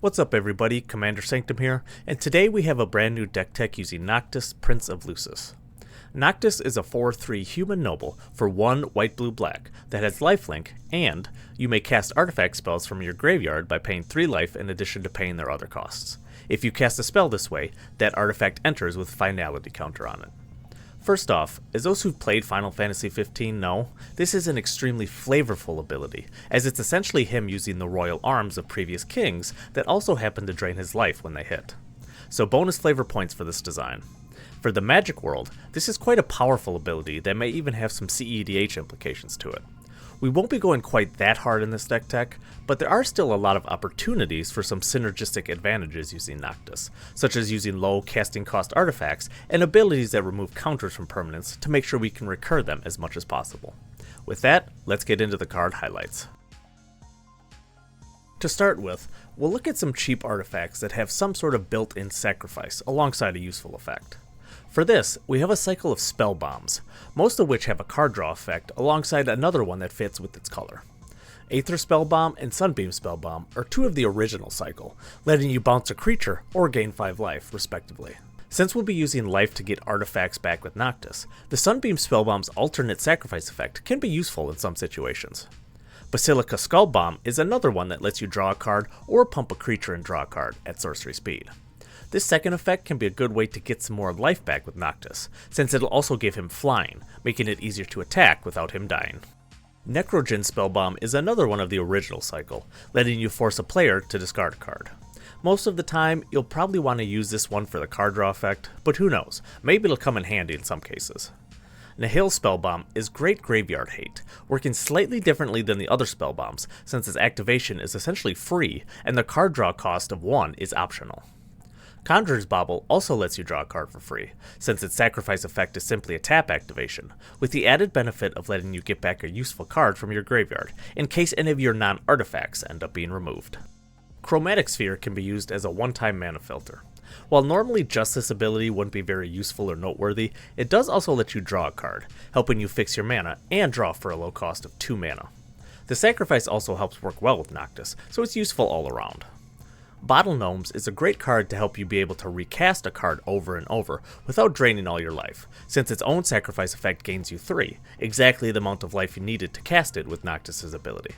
What's up everybody, Commander Sanctum here, and today we have a brand new deck tech using Noctis, Prince of Lucis. Noctis is a 4/3 human noble for 1 white-blue-black that has lifelink, and you may cast artifact spells from your graveyard by paying 3 life in addition to paying their other costs. If you cast a spell this way, that artifact enters with finality counter on it. First off, as those who've played Final Fantasy XV know, this is an extremely flavorful ability, as it's essentially him using the royal arms of previous kings that also happen to drain his life when they hit. So bonus flavor points for this design. For the Magic world, this is quite a powerful ability that may even have some CEDH implications to it. We won't be going quite that hard in this deck tech, but there are still a lot of opportunities for some synergistic advantages using Noctis, such as using low casting cost artifacts and abilities that remove counters from permanents to make sure we can recur them as much as possible. With that, let's get into the card highlights. To start with, we'll look at some cheap artifacts that have some sort of built-in sacrifice alongside a useful effect. For this, we have a cycle of spell bombs, most of which have a card draw effect alongside another one that fits with its color. Aether Spell Bomb and Sunbeam Spell Bomb are 2 of the original cycle, letting you bounce a creature or gain 5 life, respectively. Since we'll be using life to get artifacts back with Noctis, the Sunbeam Spell Bomb's alternate sacrifice effect can be useful in some situations. Basilica Skull Bomb is another one that lets you draw a card or pump a creature and draw a card at sorcery speed. This second effect can be a good way to get some more life back with Noctis, since it'll also give him flying, making it easier to attack without him dying. Necrogen Spellbomb is another one of the original cycle, letting you force a player to discard a card. Most of the time, you'll probably want to use this one for the card draw effect, but who knows, maybe it'll come in handy in some cases. Nihil Spellbomb is great graveyard hate, working slightly differently than the other spellbombs, since its activation is essentially free and the card draw cost of 1 is optional. Conjurer's Bauble also lets you draw a card for free, since its sacrifice effect is simply a tap activation, with the added benefit of letting you get back a useful card from your graveyard, in case any of your non-artifacts end up being removed. Chromatic Sphere can be used as a one-time mana filter. While normally just this ability wouldn't be very useful or noteworthy, it does also let you draw a card, helping you fix your mana and draw for a low cost of 2 mana. The sacrifice also helps work well with Noctis, so it's useful all around. Bottle Gnomes is a great card to help you be able to recast a card over and over without draining all your life, since its own sacrifice effect gains you 3, exactly the amount of life you needed to cast it with Noctis' ability.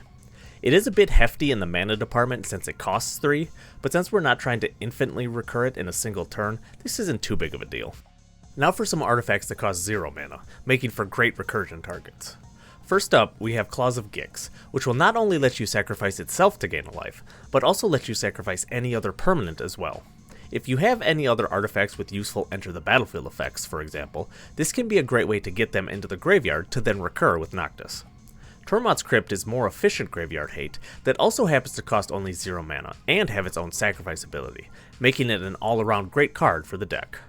It is a bit hefty in the mana department since it costs 3, but since we're not trying to infinitely recur it in a single turn, this isn't too big of a deal. Now for some artifacts that cost 0 mana, making for great recursion targets. First up, we have Claws of Gix, which will not only let you sacrifice itself to gain a life, but also let you sacrifice any other permanent as well. If you have any other artifacts with useful enter the battlefield effects, for example, this can be a great way to get them into the graveyard to then recur with Noctis. Tormod's Crypt is more efficient graveyard hate that also happens to cost only 0 mana and have its own sacrifice ability, making it an all-around great card for the deck.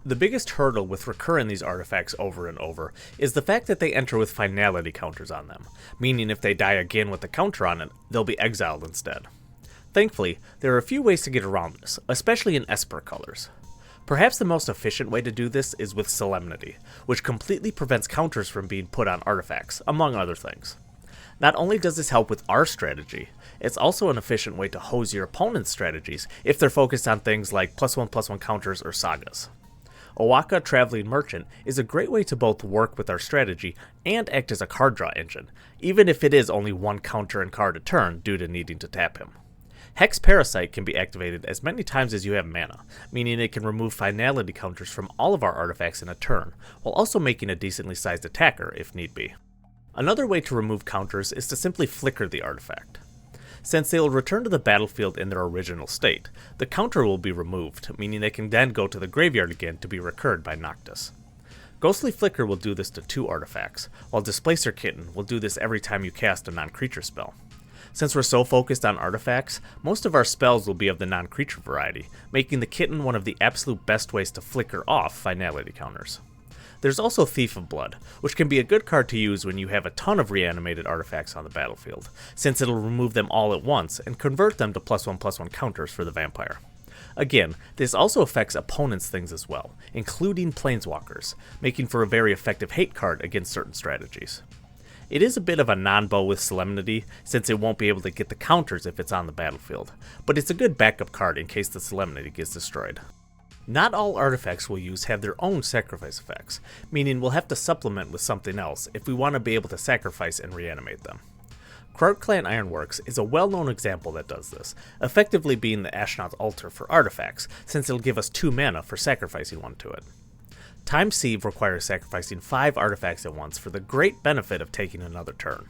The biggest hurdle with recurring these artifacts over and over is the fact that they enter with finality counters on them, meaning if they die again with a counter on it, they'll be exiled instead. Thankfully, there are a few ways to get around this, especially in Esper colors. Perhaps the most efficient way to do this is with Solemnity, which completely prevents counters from being put on artifacts, among other things. Not only does this help with our strategy, it's also an efficient way to hose your opponent's strategies if they're focused on things like +1/+1 counters or sagas. Owaka Traveling Merchant is a great way to both work with our strategy and act as a card draw engine, even if it is only 1 counter and card a turn due to needing to tap him. Hex Parasite can be activated as many times as you have mana, meaning it can remove finality counters from all of our artifacts in a turn, while also making a decently sized attacker if need be. Another way to remove counters is to simply flicker the artifact. Since they will return to the battlefield in their original state, the counter will be removed, meaning they can then go to the graveyard again to be recurred by Noctis. Ghostly Flicker will do this to 2 artifacts, while Displacer Kitten will do this every time you cast a non-creature spell. Since we're so focused on artifacts, most of our spells will be of the non-creature variety, making the Kitten one of the absolute best ways to flicker off finality counters. There's also Thief of Blood, which can be a good card to use when you have a ton of reanimated artifacts on the battlefield, since it'll remove them all at once and convert them to +1/+1 counters for the vampire. Again, this also affects opponents' things as well, including planeswalkers, making for a very effective hate card against certain strategies. It is a bit of a non-bow with Solemnity, since it won't be able to get the counters if it's on the battlefield, but it's a good backup card in case the Solemnity gets destroyed. Not all artifacts we'll use have their own sacrifice effects, meaning we'll have to supplement with something else if we want to be able to sacrifice and reanimate them. Krark Clan Ironworks is a well-known example that does this, effectively being the Ashnod's Altar for artifacts, since it'll give us 2 mana for sacrificing one to it. Time Sieve requires sacrificing 5 artifacts at once for the great benefit of taking another turn.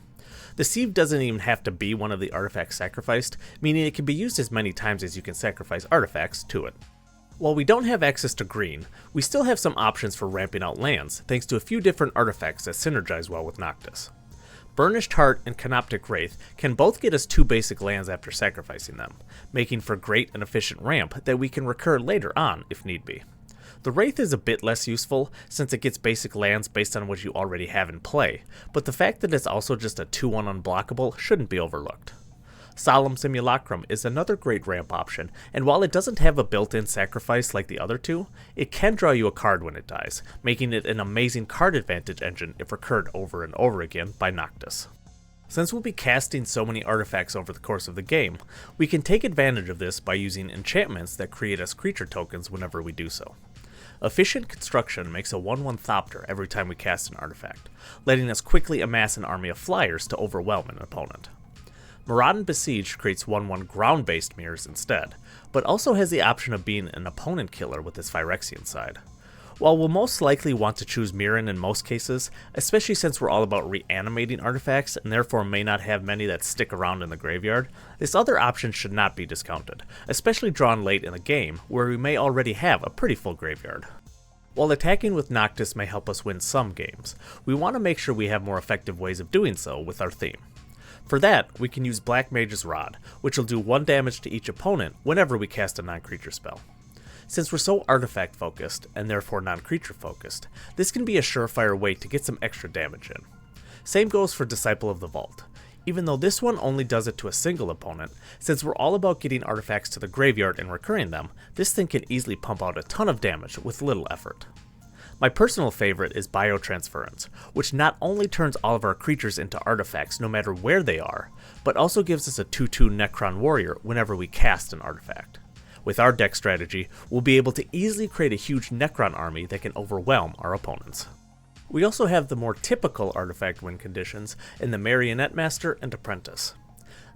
The Sieve doesn't even have to be one of the artifacts sacrificed, meaning it can be used as many times as you can sacrifice artifacts to it. While we don't have access to green, we still have some options for ramping out lands thanks to a few different artifacts that synergize well with Noctis. Burnished Heart and Canoptic Wraith can both get us 2 basic lands after sacrificing them, making for great and efficient ramp that we can recur later on if need be. The Wraith is a bit less useful since it gets basic lands based on what you already have in play, but the fact that it's also just a 2/1 unblockable shouldn't be overlooked. Solemn Simulacrum is another great ramp option, and while it doesn't have a built-in sacrifice like the other two, it can draw you a card when it dies, making it an amazing card advantage engine if recurred over and over again by Noctis. Since we'll be casting so many artifacts over the course of the game, we can take advantage of this by using enchantments that create us creature tokens whenever we do so. Efficient Construction makes a 1/1 Thopter every time we cast an artifact, letting us quickly amass an army of flyers to overwhelm an opponent. Maraudin Besieged creates 1/1 ground-based mirrors instead, but also has the option of being an opponent killer with its Phyrexian side. While we'll most likely want to choose Mirren in most cases, especially since we're all about reanimating artifacts and therefore may not have many that stick around in the graveyard, this other option should not be discounted, especially drawn late in the game where we may already have a pretty full graveyard. While attacking with Noctis may help us win some games, we want to make sure we have more effective ways of doing so with our theme. For that, we can use Black Mage's Rod, which will do 1 damage to each opponent whenever we cast a non-creature spell. Since we're so artifact focused, and therefore non-creature focused, this can be a surefire way to get some extra damage in. Same goes for Disciple of the Vault. Even though this one only does it to a single opponent, since we're all about getting artifacts to the graveyard and recurring them, this thing can easily pump out a ton of damage with little effort. My personal favorite is Biotransference, which not only turns all of our creatures into artifacts no matter where they are, but also gives us a 2/2 Necron Warrior whenever we cast an artifact. With our deck strategy, we'll be able to easily create a huge Necron army that can overwhelm our opponents. We also have the more typical artifact win conditions in the Marionette Master and Apprentice.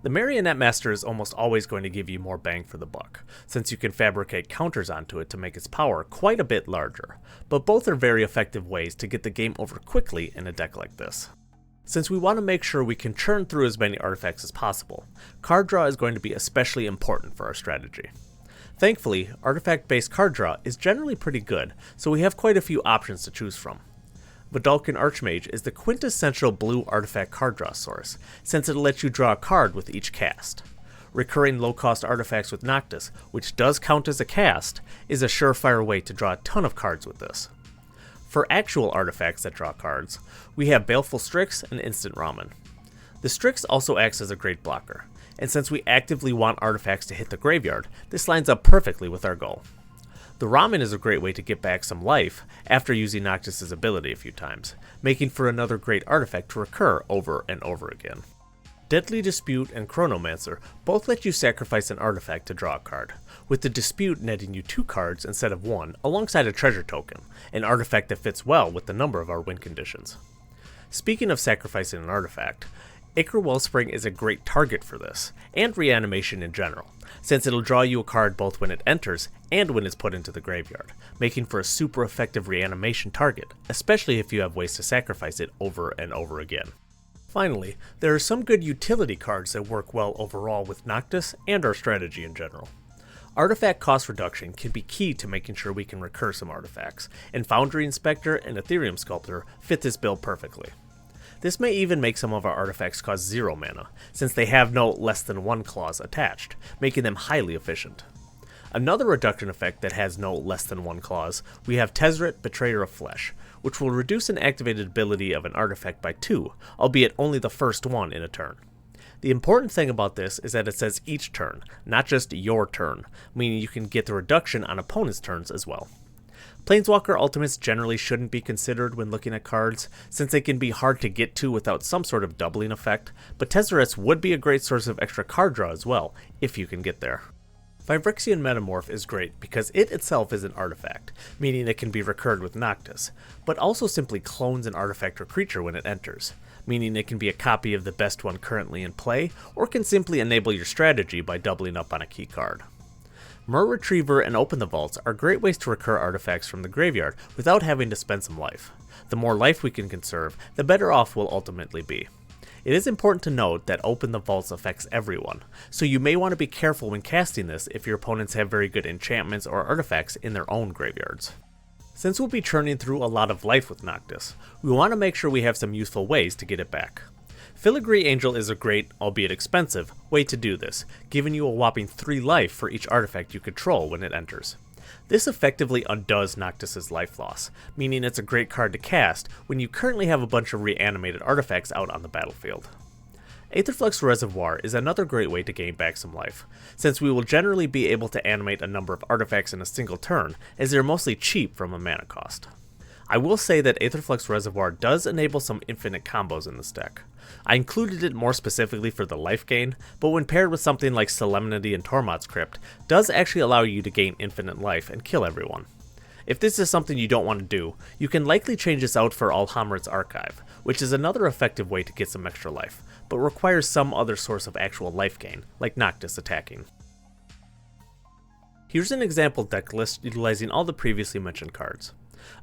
The Marionette Master is almost always going to give you more bang for the buck, since you can fabricate counters onto it to make its power quite a bit larger, but both are very effective ways to get the game over quickly in a deck like this. Since we want to make sure we can churn through as many artifacts as possible, card draw is going to be especially important for our strategy. Thankfully, artifact-based card draw is generally pretty good, so we have quite a few options to choose from. Vidalcan Archmage is the quintessential blue artifact card draw source, since it'll let you draw a card with each cast. Recurring low-cost artifacts with Noctis, which does count as a cast, is a surefire way to draw a ton of cards with this. For actual artifacts that draw cards, we have Baleful Strix and Instant Ramen. The Strix also acts as a great blocker, and since we actively want artifacts to hit the graveyard, this lines up perfectly with our goal. The Ramen is a great way to get back some life after using Noctis' ability a few times, making for another great artifact to recur over and over again. Deadly Dispute and Chronomancer both let you sacrifice an artifact to draw a card, with the Dispute netting you 2 cards instead of 1 alongside a treasure token, an artifact that fits well with the number of our win conditions. Speaking of sacrificing an artifact, Ichor Wellspring is a great target for this, and reanimation in general, since it'll draw you a card both when it enters and when it's put into the graveyard, making for a super effective reanimation target, especially if you have ways to sacrifice it over and over again. Finally, there are some good utility cards that work well overall with Noctis and our strategy in general. Artifact cost reduction can be key to making sure we can recur some artifacts, and Foundry Inspector and Ethereum Sculptor fit this build perfectly. This may even make some of our artifacts cost 0 mana, since they have no less than 1 clause attached, making them highly efficient. Another reduction effect that has no less than 1 clause, we have Tezzeret, Betrayer of Flesh, which will reduce an activated ability of an artifact by 2, albeit only the first one in a turn. The important thing about this is that it says each turn, not just your turn, meaning you can get the reduction on opponents' turns as well. Planeswalker Ultimates generally shouldn't be considered when looking at cards, since they can be hard to get to without some sort of doubling effect, but Tezzerets would be a great source of extra card draw as well, if you can get there. Phyrexian Metamorph is great because it itself is an artifact, meaning it can be recurred with Noctis, but also simply clones an artifact or creature when it enters, meaning it can be a copy of the best one currently in play, or can simply enable your strategy by doubling up on a key card. Mer Retriever and Open the Vaults are great ways to recur artifacts from the graveyard without having to spend some life. The more life we can conserve, the better off we'll ultimately be. It is important to note that Open the Vaults affects everyone, so you may want to be careful when casting this if your opponents have very good enchantments or artifacts in their own graveyards. Since we'll be churning through a lot of life with Noctis, we want to make sure we have some useful ways to get it back. Filigree Angel is a great, albeit expensive, way to do this, giving you a whopping 3 life for each artifact you control when it enters. This effectively undoes Noctis' life loss, meaning it's a great card to cast when you currently have a bunch of reanimated artifacts out on the battlefield. Aetherflux Reservoir is another great way to gain back some life, since we will generally be able to animate a number of artifacts in a single turn, as they're mostly cheap from a mana cost. I will say that Aetherflux Reservoir does enable some infinite combos in this deck. I included it more specifically for the life gain, but when paired with something like Solemnity and Tormod's Crypt, does actually allow you to gain infinite life and kill everyone. If this is something you don't want to do, you can likely change this out for Alhammar's Archive, which is another effective way to get some extra life, but requires some other source of actual life gain, like Noctis attacking. Here's an example deck list utilizing all the previously mentioned cards.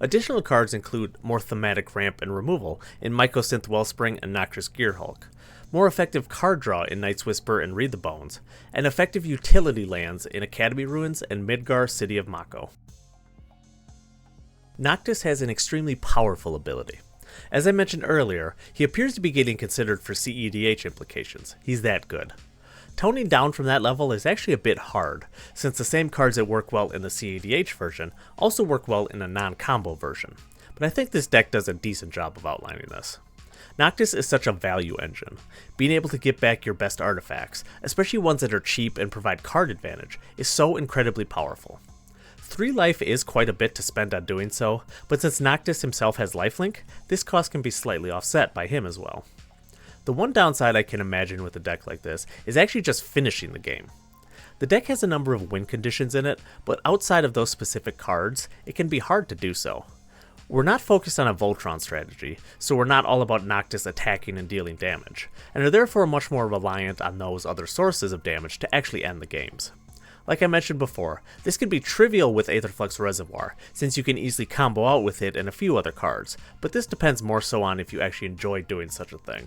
Additional cards include more thematic ramp and removal in Mycosynth Wellspring and Noxious Gearhulk, more effective card draw in Night's Whisper and Read the Bones, and effective utility lands in Academy Ruins and Midgar City of Mako. Noctis has an extremely powerful ability. As I mentioned earlier, he appears to be getting considered for CEDH implications. He's that good. Toning down from that level is actually a bit hard, since the same cards that work well in the CEDH version also work well in a non-combo version, but I think this deck does a decent job of outlining this. Noctis is such a value engine. Being able to get back your best artifacts, especially ones that are cheap and provide card advantage, is so incredibly powerful. 3 life is quite a bit to spend on doing so, but since Noctis himself has lifelink, this cost can be slightly offset by him as well. The one downside I can imagine with a deck like this is actually just finishing the game. The deck has a number of win conditions in it, but outside of those specific cards, it can be hard to do so. We're not focused on a Voltron strategy, so we're not all about Noctis attacking and dealing damage, and are therefore much more reliant on those other sources of damage to actually end the games. Like I mentioned before, this can be trivial with Aetherflux Reservoir, since you can easily combo out with it and a few other cards, but this depends more so on if you actually enjoy doing such a thing.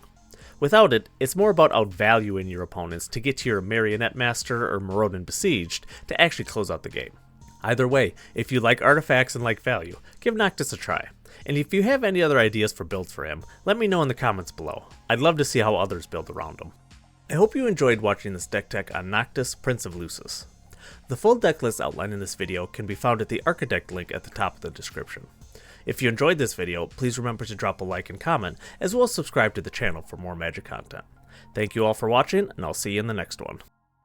Without it, it's more about outvaluing your opponents to get to your Marionette Master or Maraudin Besieged to actually close out the game. Either way, if you like artifacts and like value, give Noctis a try. And if you have any other ideas for builds for him, let me know in the comments below. I'd love to see how others build around him. I hope you enjoyed watching this deck tech on Noctis, Prince of Lucis. The full deck list outlined in this video can be found at the Architect link at the top of the description. If you enjoyed this video, please remember to drop a like and comment, as well as subscribe to the channel for more Magic content. Thank you all for watching, and I'll see you in the next one.